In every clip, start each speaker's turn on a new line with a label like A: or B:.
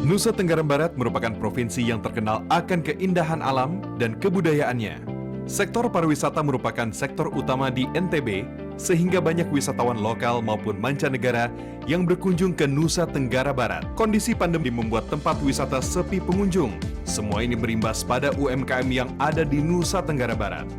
A: Nusa Tenggara Barat merupakan provinsi yang terkenal akan keindahan alam dan kebudayaannya. Sektor pariwisata merupakan sektor utama di NTB, sehingga banyak wisatawan lokal maupun mancanegara yang berkunjung ke Nusa Tenggara Barat. Kondisi pandemi membuat tempat wisata sepi pengunjung. Semua ini berimbas pada UMKM yang ada di Nusa Tenggara Barat.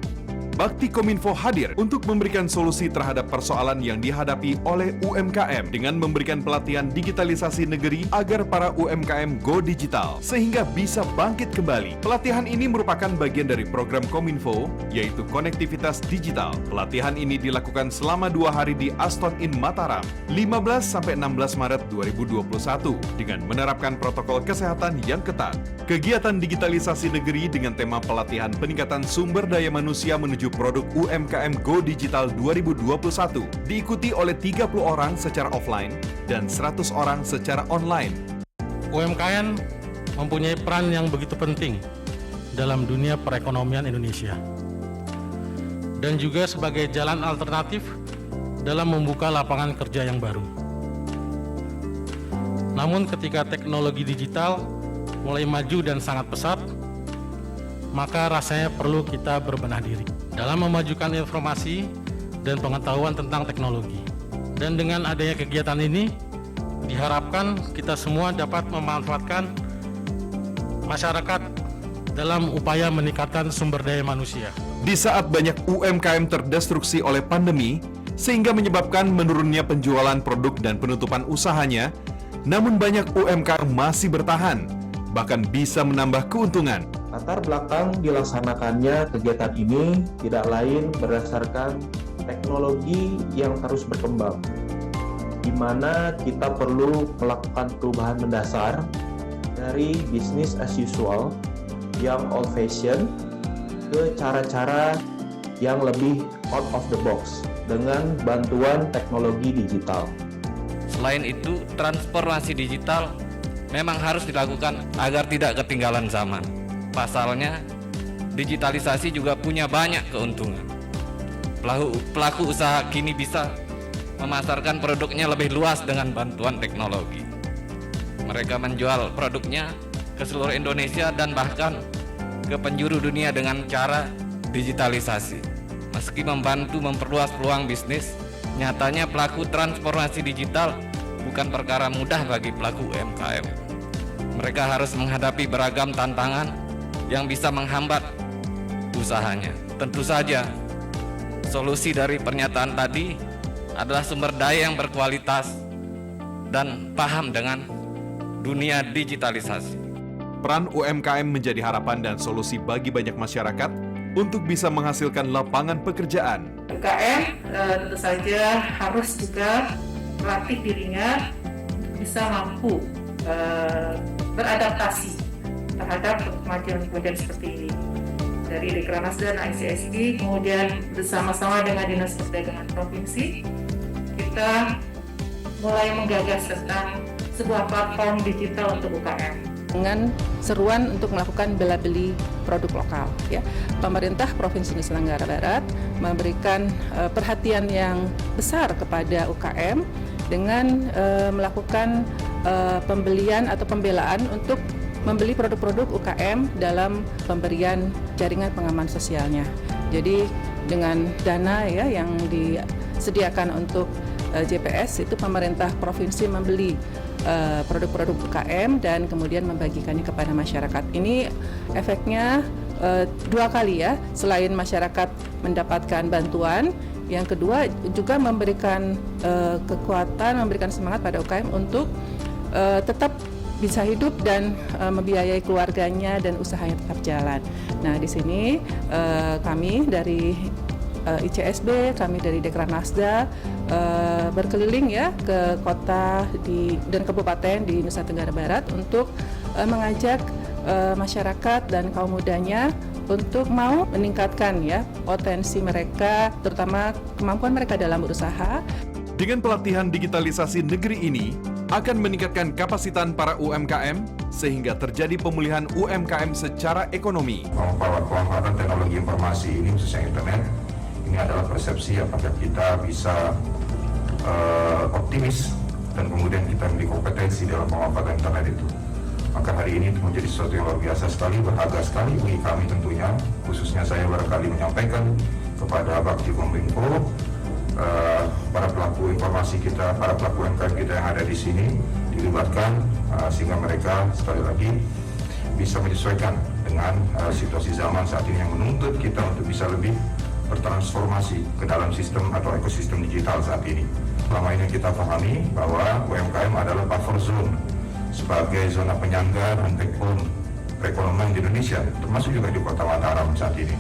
A: Bakti Kominfo hadir untuk memberikan solusi terhadap persoalan yang dihadapi oleh UMKM dengan memberikan pelatihan digitalisasi negeri agar para UMKM go digital sehingga bisa bangkit kembali. Pelatihan ini merupakan bagian dari program Kominfo yaitu konektivitas digital. Pelatihan ini dilakukan selama 2 hari di Aston Inn Mataram 15-16 Maret 2021 dengan menerapkan protokol kesehatan yang ketat. Kegiatan digitalisasi negeri dengan tema pelatihan peningkatan sumber daya manusia menuju produk UMKM Go Digital 2021 diikuti oleh 30 orang secara offline dan 100 orang secara online.
B: UMKM mempunyai peran yang begitu penting dalam dunia perekonomian Indonesia dan juga sebagai jalan alternatif dalam membuka lapangan kerja yang baru. Namun ketika teknologi digital mulai maju dan sangat pesat, maka rasanya perlu kita berbenah diri dalam memajukan informasi dan pengetahuan tentang teknologi. Dan dengan adanya kegiatan ini, diharapkan kita semua dapat memanfaatkan masyarakat dalam upaya meningkatkan sumber daya manusia.
A: Di saat banyak UMKM terdestruksi oleh pandemi, sehingga menyebabkan menurunnya penjualan produk dan penutupan usahanya, namun banyak UMKM masih bertahan, bahkan bisa menambah keuntungan.
C: Latar belakang dilaksanakannya kegiatan ini tidak lain berdasarkan teknologi yang terus berkembang, di mana kita perlu melakukan perubahan mendasar dari business as usual yang old fashion ke cara-cara yang lebih out of the box dengan bantuan teknologi digital.
D: Selain itu, transformasi digital memang harus dilakukan agar tidak ketinggalan zaman. Pasalnya, digitalisasi juga punya banyak keuntungan. Pelaku usaha kini bisa memasarkan produknya lebih luas dengan bantuan teknologi. Mereka menjual produknya ke seluruh Indonesia dan bahkan ke penjuru dunia dengan cara digitalisasi. Meski membantu memperluas peluang bisnis, nyatanya pelaku transformasi digital bukan perkara mudah bagi pelaku UMKM. Mereka harus menghadapi beragam tantangan yang bisa menghambat usahanya. Tentu saja, solusi dari pernyataan tadi adalah sumber daya yang berkualitas dan paham dengan dunia digitalisasi.
A: Peran UMKM menjadi harapan dan solusi bagi banyak masyarakat untuk bisa menghasilkan lapangan pekerjaan.
E: UMKM tentu saja harus juga melatih dirinya bisa mampu beradaptasi terhadap kemajuan-kemajuan seperti ini. Dari Dekranasda dan ICSD, kemudian bersama-sama dengan Dinas Perdagangan Provinsi, kita mulai menggagas tentang sebuah platform digital untuk UKM.
F: Dengan seruan untuk melakukan bela-beli produk lokal. Ya. Pemerintah Provinsi Nusa Tenggara Barat memberikan perhatian yang besar kepada UKM dengan melakukan pembelian atau pembelaan untuk membeli produk-produk UKM dalam pemberian jaringan pengaman sosialnya. Jadi dengan dana ya yang disediakan untuk JPS itu pemerintah provinsi membeli produk-produk UKM dan kemudian membagikannya kepada masyarakat. Ini efeknya 2 kali ya, selain masyarakat mendapatkan bantuan, yang kedua juga memberikan kekuatan, memberikan semangat pada UKM untuk tetap bisa hidup dan membiayai keluarganya dan usahanya tetap jalan. Nah, di sini kami dari ICSB, kami dari Dekranasda berkeliling ya ke kota dan kabupaten di Nusa Tenggara Barat untuk mengajak masyarakat dan kaum mudanya untuk mau meningkatkan ya potensi mereka, terutama kemampuan mereka dalam berusaha.
A: Dengan pelatihan digitalisasi negeri ini akan meningkatkan kapasitas para UMKM sehingga terjadi pemulihan UMKM secara ekonomi.
G: Pemanfaatan teknologi informasi ini khususnya internet, ini adalah persepsi apakah kita bisa optimis dan kemudian kita memiliki kompetensi dalam pemanfaatan internet itu. Maka hari ini menjadi sesuatu yang luar biasa sekali, berharga sekali bagi kami tentunya, khususnya saya barangkali menyampaikan kepada Bakti Kominfo, para pelaku informasi kita, para pelaku UMKM kita yang ada di sini dilibatkan sehingga mereka sekali lagi bisa menyesuaikan dengan situasi zaman saat ini yang menuntut kita untuk bisa lebih bertransformasi ke dalam sistem atau ekosistem digital saat ini. Selama ini kita pahami bahwa UMKM adalah buffer zone sebagai zona penyangga dan backbone perekonomian di Indonesia, termasuk juga di Kota Mataram saat ini.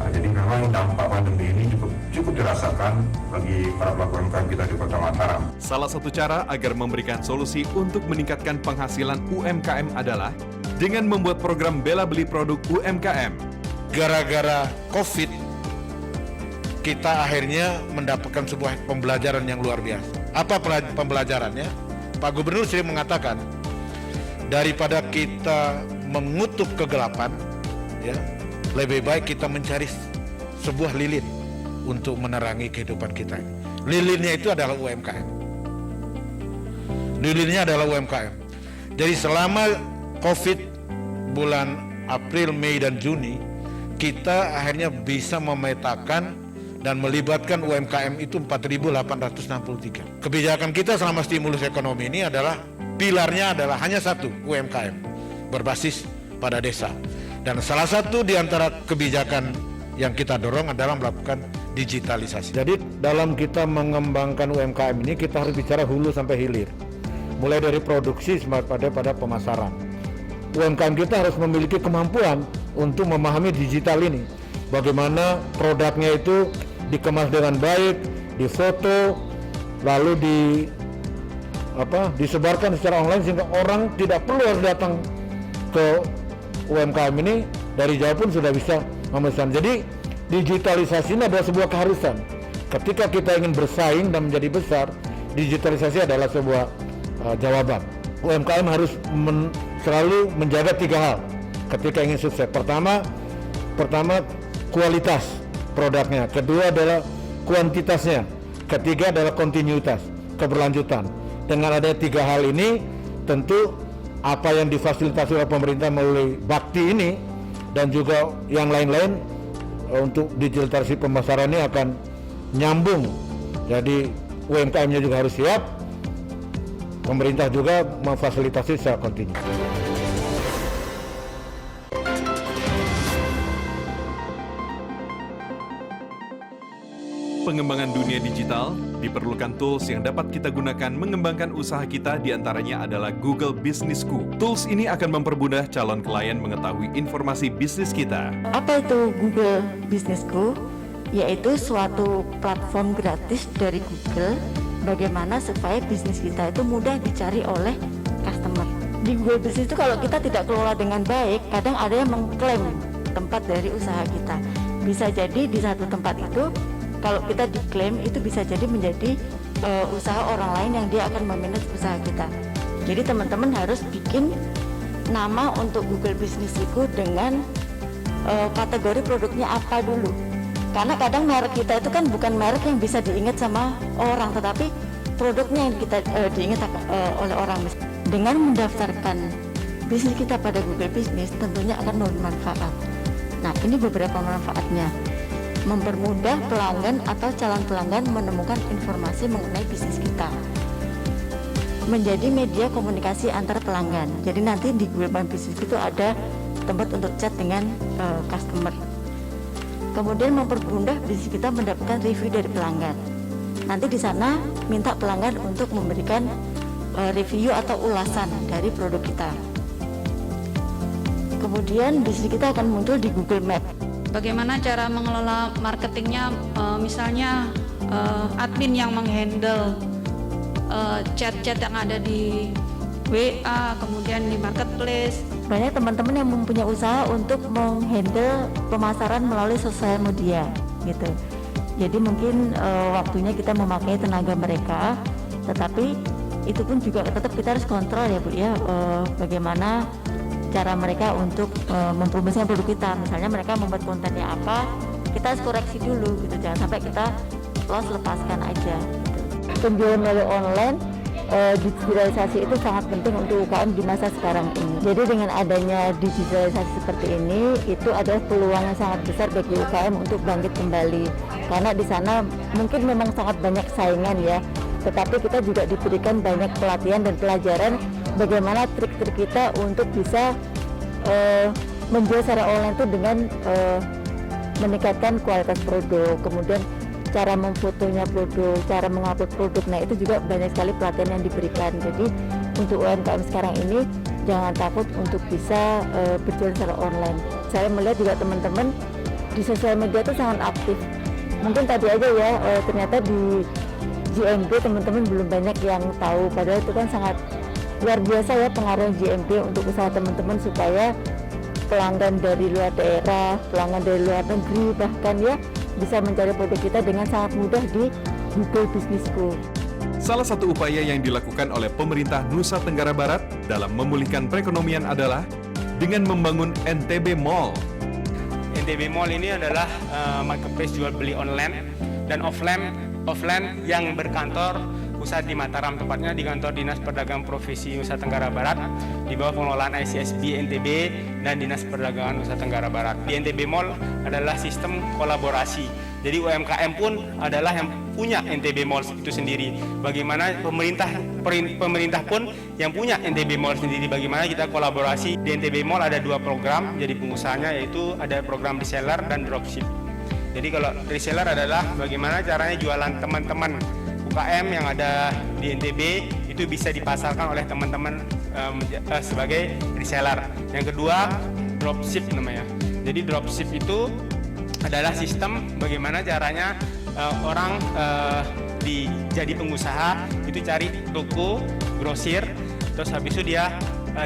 G: Jadi memang dampak pandemi ini cukup dirasakan bagi para pelaku UMKM kita di Kota Mataram.
A: Salah satu cara agar memberikan solusi untuk meningkatkan penghasilan UMKM adalah dengan membuat program bela beli produk UMKM.
H: Gara-gara COVID, kita akhirnya mendapatkan sebuah pembelajaran yang luar biasa. Apa pembelajarannya? Pak Gubernur sering mengatakan, daripada kita mengutuk kegelapan, ya, lebih baik kita mencari sebuah lilin untuk menerangi kehidupan kita. Lilinnya itu adalah UMKM. Lilinnya adalah UMKM. Jadi selama COVID bulan April, Mei, dan Juni, kita akhirnya bisa memetakan dan melibatkan UMKM itu 4.863. Kebijakan kita selama stimulus ekonomi ini adalah, pilarnya adalah hanya satu, UMKM, berbasis pada desa. Dan salah satu di antara kebijakan yang kita dorong adalah melakukan digitalisasi. Jadi dalam kita mengembangkan UMKM ini, kita harus bicara hulu sampai hilir. Mulai dari produksi sampai pada pemasaran. UMKM kita harus memiliki kemampuan untuk memahami digital ini. Bagaimana produknya itu dikemas dengan baik, difoto, lalu disebarkan secara online sehingga orang tidak perlu harus datang ke UMKM ini, dari jauh pun sudah bisa memesan. Jadi digitalisasi ini adalah sebuah keharusan. Ketika kita ingin bersaing dan menjadi besar, digitalisasi adalah sebuah jawaban. UMKM harus selalu menjaga 3 hal ketika ingin sukses. Pertama kualitas produknya, kedua adalah kuantitasnya, ketiga adalah kontinuitas, keberlanjutan. Dengan adanya 3 hal ini, tentu apa yang difasilitasi oleh pemerintah melalui Bakti ini dan juga yang lain-lain untuk digitalisasi pemasaran ini akan nyambung. Jadi UMKM-nya juga harus siap, pemerintah juga memfasilitasi secara kontinu.
A: Pengembangan dunia digital diperlukan tools yang dapat kita gunakan mengembangkan usaha kita, diantaranya adalah Google Business School. Tools ini akan mempermudah calon klien mengetahui informasi bisnis kita.
I: Apa itu Google Business School? Yaitu suatu platform gratis dari Google bagaimana supaya bisnis kita itu mudah dicari oleh customer. Di Google Business itu kalau kita tidak kelola dengan baik, kadang ada yang mengklaim tempat dari usaha kita. Bisa jadi di satu tempat itu, kalau kita diklaim itu bisa jadi menjadi usaha orang lain yang dia akan memanage usaha kita. Jadi teman-teman harus bikin nama untuk Google Business itu dengan kategori produknya apa dulu. Karena kadang merek kita itu kan bukan merek yang bisa diingat sama orang, tetapi produknya yang kita diingat oleh orang. Dengan mendaftarkan bisnis kita pada Google Business tentunya akan bermanfaat. Nah, ini beberapa manfaatnya. Mempermudah pelanggan atau calon pelanggan menemukan informasi mengenai bisnis kita. Menjadi media komunikasi antar pelanggan. Jadi nanti di Google Business itu ada tempat untuk chat dengan customer. Kemudian mempermudah bisnis kita mendapatkan review dari pelanggan. Nanti di sana minta pelanggan untuk memberikan review atau ulasan dari produk kita. Kemudian bisnis kita akan muncul di Google Map.
J: Bagaimana cara mengelola marketingnya, misalnya admin yang menghandle chat-chat yang ada di WA, kemudian di marketplace.
I: Banyak teman-teman yang mempunyai usaha untuk menghandle pemasaran melalui sosial media, gitu. Jadi mungkin waktunya kita memakai tenaga mereka, tetapi itu pun juga tetap kita harus kontrol ya Bu ya, bagaimana cara mereka untuk mempromosikan produk kita. Misalnya mereka membuat kontennya apa, kita harus koreksi dulu gitu, jangan sampai kita lepaskan aja gitu. Penjualan melalui online digitalisasi itu sangat penting untuk UKM di masa sekarang ini. Jadi dengan adanya digitalisasi seperti ini, itu adalah peluang yang sangat besar bagi UKM untuk bangkit kembali. Karena di sana mungkin memang sangat banyak saingan ya, tetapi kita juga diberikan banyak pelatihan dan pelajaran bagaimana trik-trik kita untuk bisa menjual secara online itu dengan meningkatkan kualitas produk, kemudian cara memfotonya produk, cara mengupload produk. Nah itu juga banyak sekali pelatihan yang diberikan. Jadi untuk UMKM sekarang ini jangan takut untuk bisa berjualan secara online. Saya melihat juga teman-teman di sosial media itu sangat aktif. Mungkin tadi aja ya ternyata di GMB teman-teman belum banyak yang tahu, padahal itu kan sangat luar biasa ya pengaruh GMB untuk usaha teman-teman supaya pelanggan dari luar daerah, pelanggan dari luar negeri bahkan ya bisa mencari produk kita dengan sangat mudah di Google Bisnisku.
A: Salah satu upaya yang dilakukan oleh pemerintah Nusa Tenggara Barat dalam memulihkan perekonomian adalah dengan membangun NTB Mall.
K: NTB Mall ini adalah marketplace jual beli online dan offline yang berkantor pusat di Mataram, tepatnya di kantor Dinas Perdagangan Provinsi Nusa Tenggara Barat di bawah pengelolaan ICSB NTB dan Dinas Perdagangan Nusa Tenggara Barat. Di NTB Mall adalah sistem kolaborasi. Jadi UMKM pun adalah yang punya NTB Mall itu sendiri. Bagaimana pemerintah pun yang punya NTB Mall sendiri. Bagaimana kita kolaborasi. Di NTB Mall ada 2 program jadi pengusahanya, yaitu ada program reseller dan dropship. Jadi kalau reseller adalah bagaimana caranya jualan teman-teman UKM yang ada di NTB itu bisa dipasarkan oleh teman-teman sebagai reseller. Yang kedua, dropship namanya. Jadi dropship itu adalah sistem bagaimana caranya orang jadi pengusaha itu cari toko grosir, terus habis itu dia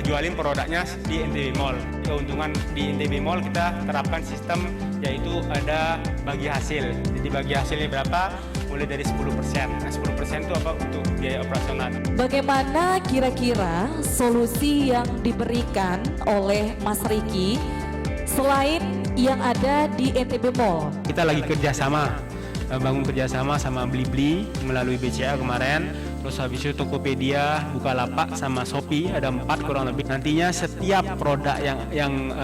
K: jualin produknya di NTB Mall. Keuntungan di NTB Mall kita terapkan sistem yaitu ada bagi hasil. Jadi bagi hasilnya berapa? Mulai dari 10%. Nah 10% itu apa? Untuk biaya operasional.
L: Bagaimana kira-kira solusi yang diberikan oleh Mas Riki selain yang ada di NTB Mall?
K: Kita lagi bangun kerjasama sama Blibli melalui BCA kemarin. Terus habis itu Tokopedia, Bukalapak sama Shopee, ada 4 kurang lebih. Nantinya setiap produk yang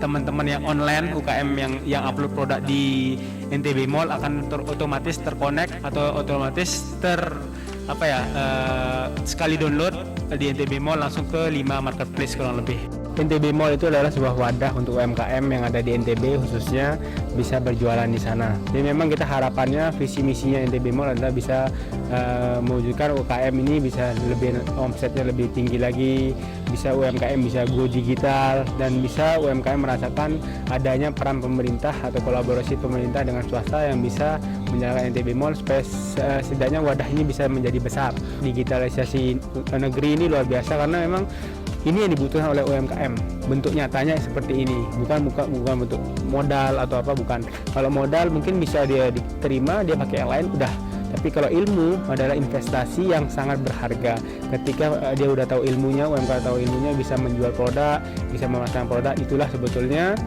K: teman-teman yang online UKM yang upload produk di NTB Mall akan otomatis terkonek atau otomatis sekali download di NTB Mall langsung ke 5 marketplace kurang lebih. NTB Mall itu adalah sebuah wadah untuk UMKM yang ada di NTB khususnya bisa berjualan di sana. Jadi memang kita harapannya visi misinya NTB Mall adalah bisa mewujudkan UKM ini bisa lebih omsetnya lebih tinggi lagi, bisa UMKM bisa go digital dan bisa UMKM merasakan adanya peran pemerintah atau kolaborasi pemerintah dengan swasta yang bisa menjalankan NTB Mall supaya setidaknya wadah ini bisa menjadi besar. Digitalisasi negeri ini luar biasa karena memang ini yang dibutuhkan oleh UMKM. Bentuk nyatanya seperti ini, bukan bentuk modal atau apa, bukan. Kalau modal mungkin bisa dia diterima, dia pakai yang lain udah. Tapi kalau ilmu adalah investasi yang sangat berharga. Ketika dia udah tahu ilmunya, UMKM tahu ilmunya, bisa menjual produk, bisa memasarkan produk, itulah sebetulnya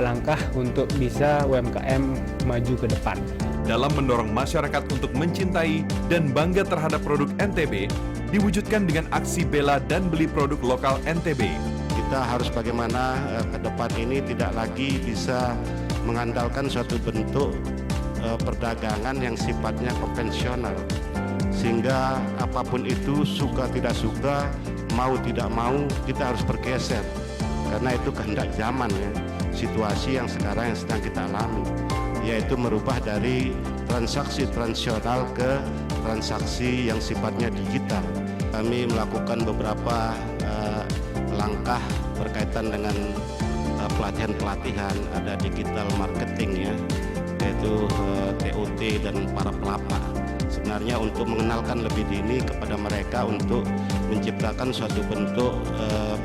K: langkah untuk bisa UMKM maju ke depan.
A: Dalam mendorong masyarakat untuk mencintai dan bangga terhadap produk NTB, diwujudkan dengan aksi bela dan beli produk lokal NTB.
M: Kita harus bagaimana ke depan ini tidak lagi bisa mengandalkan suatu bentuk perdagangan yang sifatnya konvensional. Sehingga apapun itu, suka tidak suka, mau tidak mau, kita harus bergeser. Karena itu kehendak zaman ya, situasi yang sekarang yang sedang kita alami, yaitu merubah dari transaksi tradisional ke transaksi yang sifatnya digital. Kami melakukan beberapa langkah berkaitan dengan pelatihan-pelatihan, ada digital marketing ya, yaitu TOT dan para pelapak. Sebenarnya untuk mengenalkan lebih dini kepada mereka untuk menciptakan suatu bentuk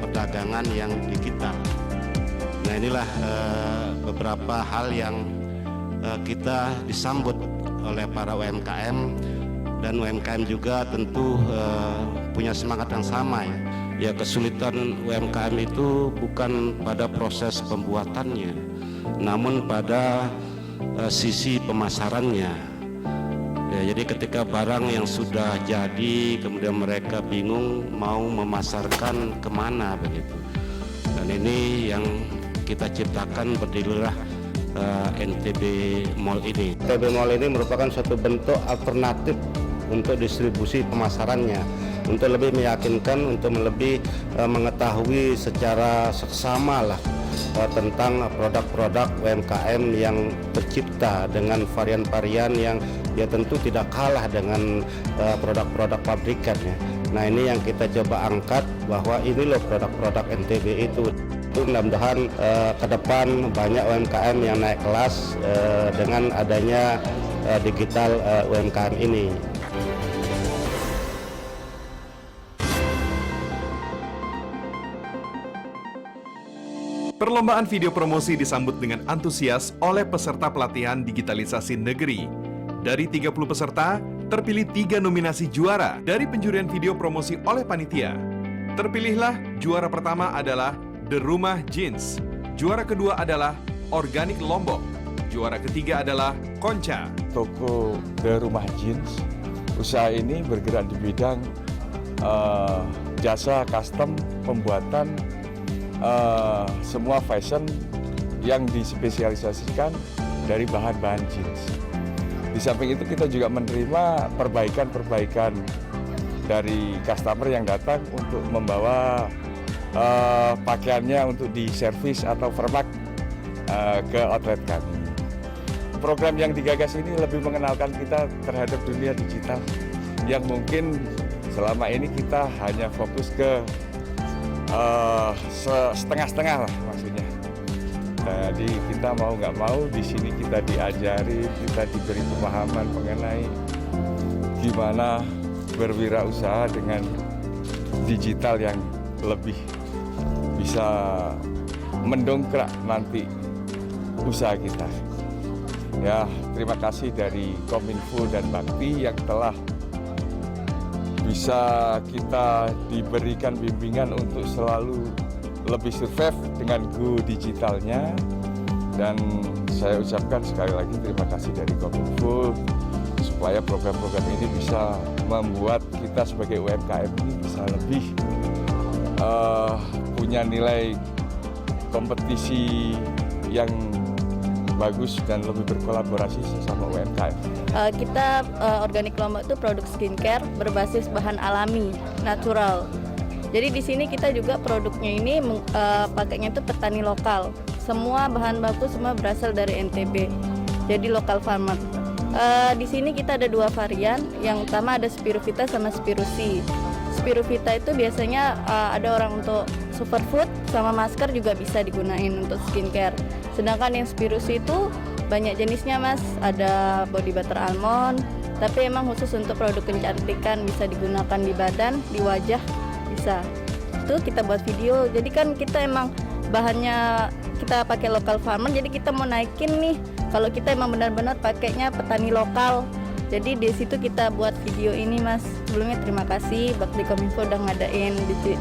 M: perdagangan yang digital. Nah inilah beberapa hal yang kita disambut oleh para UMKM, dan UMKM juga tentu punya semangat yang sama ya. Ya kesulitan UMKM itu bukan pada proses pembuatannya, namun pada sisi pemasarannya. Ya, jadi ketika barang yang sudah jadi, kemudian mereka bingung mau memasarkan kemana begitu. Dan ini yang kita ciptakan, berdirilah NTB Mall ini. NTB Mall ini merupakan suatu bentuk alternatif untuk distribusi pemasarannya, untuk lebih meyakinkan, untuk lebih mengetahui secara seksama lah tentang produk-produk UMKM yang tercipta dengan varian-varian yang ya tentu tidak kalah dengan produk-produk pabrikannya. Nah, ini yang kita coba angkat, bahwa ini loh produk-produk NTB itu. Mudah-mudahan ke depan banyak UMKM yang naik kelas dengan adanya digital UMKM ini.
A: Perlombaan video promosi disambut dengan antusias oleh peserta pelatihan digitalisasi negeri. Dari 30 peserta, terpilih 3 nominasi juara dari penjurian video promosi oleh panitia. Terpilihlah juara pertama adalah The Rumah Jeans, juara kedua adalah Organik Lombok, juara ketiga adalah Konca.
N: Toko The Rumah Jeans, usaha ini bergerak di bidang jasa custom pembuatan semua fashion yang dispesialisasikan dari bahan-bahan jeans. Di samping itu kita juga menerima perbaikan-perbaikan dari customer yang datang untuk membawa pakaiannya untuk diservis atau permak ke outlet kami. Program yang digagas ini lebih mengenalkan kita terhadap dunia digital yang mungkin selama ini kita hanya fokus ke setengah-setengah lah maksudnya. Jadi kita mau nggak mau di sini kita diajari, kita diberi pemahaman mengenai gimana berwirausaha dengan digital yang lebih bisa mendongkrak nanti usaha kita. Ya, terima kasih dari Kominfo dan Bakti yang telah bisa kita diberikan bimbingan untuk selalu lebih survive dengan go digitalnya. Dan saya ucapkan sekali lagi terima kasih dari Kominfo supaya program-program ini bisa membuat kita sebagai UMKM ini bisa lebih punya nilai kompetisi yang bagus dan lebih berkolaborasi sesama UMKM.
O: Kita Organik Lombok itu produk skincare berbasis bahan alami, natural. Jadi di sini kita juga produknya ini pakainya itu petani lokal. Semua bahan baku semua berasal dari NTB. Jadi lokal farmer. Di sini kita ada 2 varian. Yang utama ada Spiruvita sama Spirusi. Spiruvita itu biasanya ada orang untuk superfood sama masker juga bisa digunain untuk skincare. Sedangkan yang Spirusi itu banyak jenisnya mas, ada body butter almond, tapi emang khusus untuk produk kecantikan, bisa digunakan di badan, di wajah, bisa. Itu kita buat video, jadi kan kita emang bahannya kita pakai lokal farmer, jadi kita mau naikin nih, kalau kita emang benar-benar pakainya petani lokal. Jadi di situ kita buat video ini mas. Sebelumnya terima kasih Bakti Kominfo udah ngadain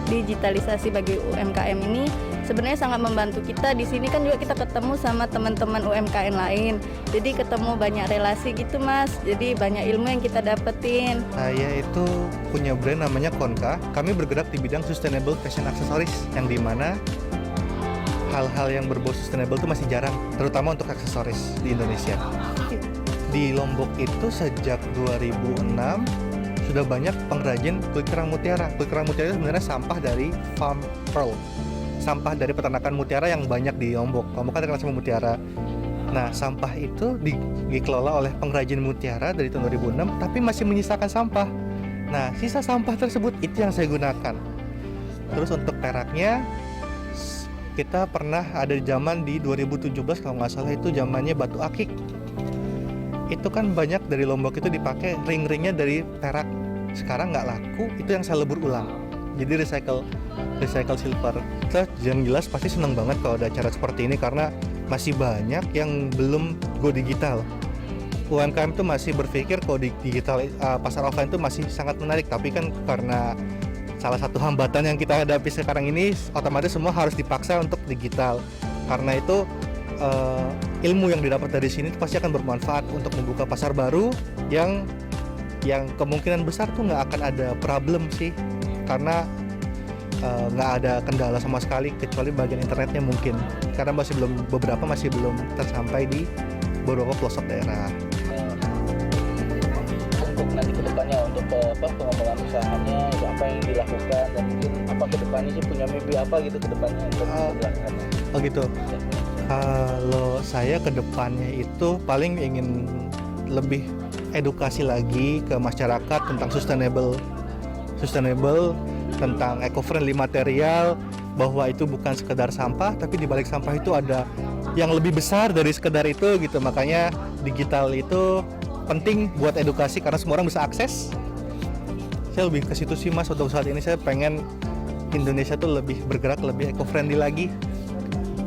O: digitalisasi bagi UMKM ini. Sebenarnya sangat membantu kita. Di sini kan juga kita ketemu sama teman-teman UMKM lain. Jadi ketemu banyak relasi gitu mas. Jadi banyak ilmu yang kita dapetin.
P: Saya itu punya brand namanya Konka. Kami bergerak di bidang sustainable fashion accessories, yang dimana hal-hal yang berbau sustainable itu masih jarang, terutama untuk aksesoris di Indonesia. Di Lombok itu sejak 2006 sudah banyak pengrajin kulit kerang mutiara. Kulit kerang mutiara itu sebenarnya sampah dari farm pearl, sampah dari peternakan mutiara yang banyak di Lombok. Lombok kan terkenal sama mutiara. Nah, sampah itu dikelola oleh pengrajin mutiara dari tahun 2006, tapi masih menyisakan sampah. Nah, sisa sampah tersebut itu yang saya gunakan. Terus untuk peraknya, kita pernah ada zaman di 2017 kalau nggak salah, itu zamannya batu akik. Itu kan banyak dari Lombok itu dipakai ring-ringnya dari perak. Sekarang nggak laku, itu yang saya lebur ulang. Jadi recycle silver. Terus yang jelas pasti senang banget kalau ada acara seperti ini karena masih banyak yang belum go digital. UMKM itu masih berpikir kalau di digital pasar offline itu masih sangat menarik, tapi kan karena salah satu hambatan yang kita hadapi sekarang ini, otomatis semua harus dipaksa untuk digital. Karena itu ilmu yang didapat dari sini pasti akan bermanfaat untuk membuka pasar baru yang yang kemungkinan besar tuh nggak akan ada problem sih, karena nggak ada kendala sama sekali kecuali bagian internetnya mungkin, karena beberapa masih belum tersampai di beberapa pelosok daerah.
Q: Untuk nanti kedepannya untuk pengembangan usahanya apa yang dilakukan dan mungkin apa kedepannya sih punya mimpi apa gitu kedepannya untuk dilakukan?
P: Oh gitu. Kalau saya kedepannya itu paling ingin lebih edukasi lagi ke masyarakat tentang sustainable, tentang eco-friendly material, bahwa itu bukan sekedar sampah, tapi di balik sampah itu ada yang lebih besar dari sekedar itu gitu. Makanya digital itu penting buat edukasi karena semua orang bisa akses. Saya lebih ke situ sih Mas, untuk saat ini saya pengen Indonesia tuh lebih bergerak, lebih eco-friendly lagi,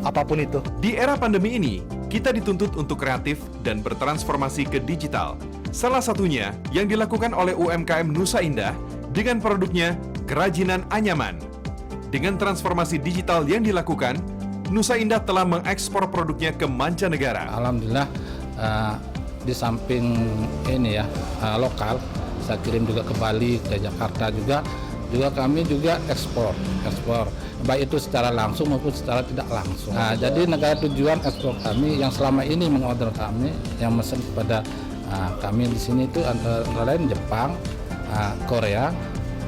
P: apapun itu.
A: Di era pandemi ini, kita dituntut untuk kreatif dan bertransformasi ke digital. Salah satunya yang dilakukan oleh UMKM Nusa Indah dengan produknya Kerajinan Anyaman. Dengan transformasi digital yang dilakukan, Nusa Indah telah mengekspor produknya ke mancanegara.
B: Alhamdulillah, di samping ini ya lokal, saya kirim juga ke Bali, ke Jakarta juga kami juga ekspor baik itu secara langsung maupun secara tidak langsung. Jadi negara tujuan ekspor kami yang selama ini mengorder kami, yang mesen kepada kami di sini itu antara lain Jepang, Korea,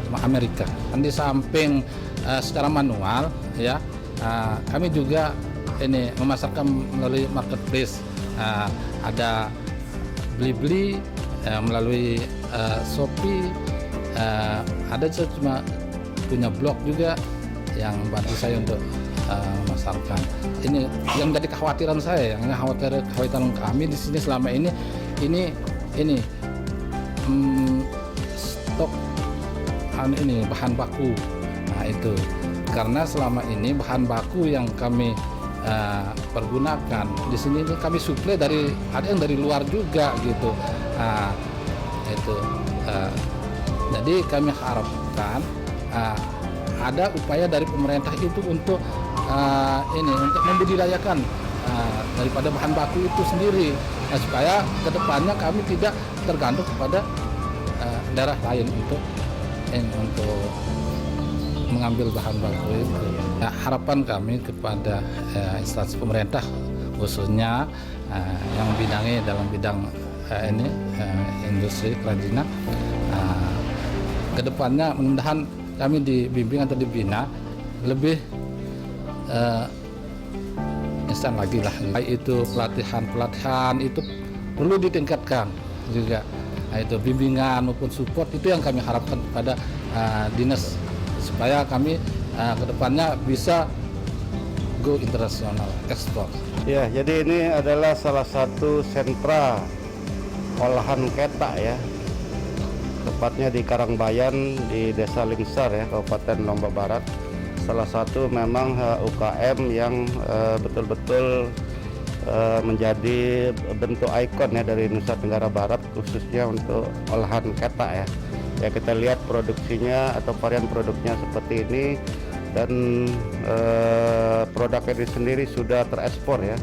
B: sama Amerika. Dan di samping secara manual ya, kami juga ini memasarkan melalui marketplace, ada Blibli melalui Shopee, ada cuma punya blog juga yang bantu saya untuk memasarkan. Ini yang jadi kekhawatiran saya, yang kekhawatiran kami di sini selama ini stok ini bahan baku. Nah itu karena selama ini bahan baku yang kami pergunakan di sini kami suplai dari, ada yang dari luar juga gitu. Itu jadi kami harapkan ada upaya dari pemerintah itu untuk untuk membudidayakan daripada bahan baku itu sendiri, supaya kedepannya kami tidak tergantung kepada daerah lain untuk mengambil bahan baku itu. Harapan kami kepada instansi pemerintah khususnya yang membidangi dalam bidang industri kerajinan, kedepannya mudah-mudahan kami dibimbing atau dibina lebih instan lagi lah. Itu pelatihan itu perlu ditingkatkan juga. Itu bimbingan maupun support itu yang kami harapkan kepada dinas, supaya kami kedepannya bisa go internasional ekspor.
M: Ya, jadi ini adalah salah satu sentra olahan ketak ya, tepatnya di Karangbayan di Desa Lingsar ya, Kabupaten Lombok Barat. Salah satu memang UKM yang betul-betul menjadi bentuk ikon ya dari Nusa Tenggara Barat, khususnya untuk olahan ketak ya. Ya kita lihat produksinya atau varian produknya seperti ini, dan produk ini sendiri sudah terekspor ya.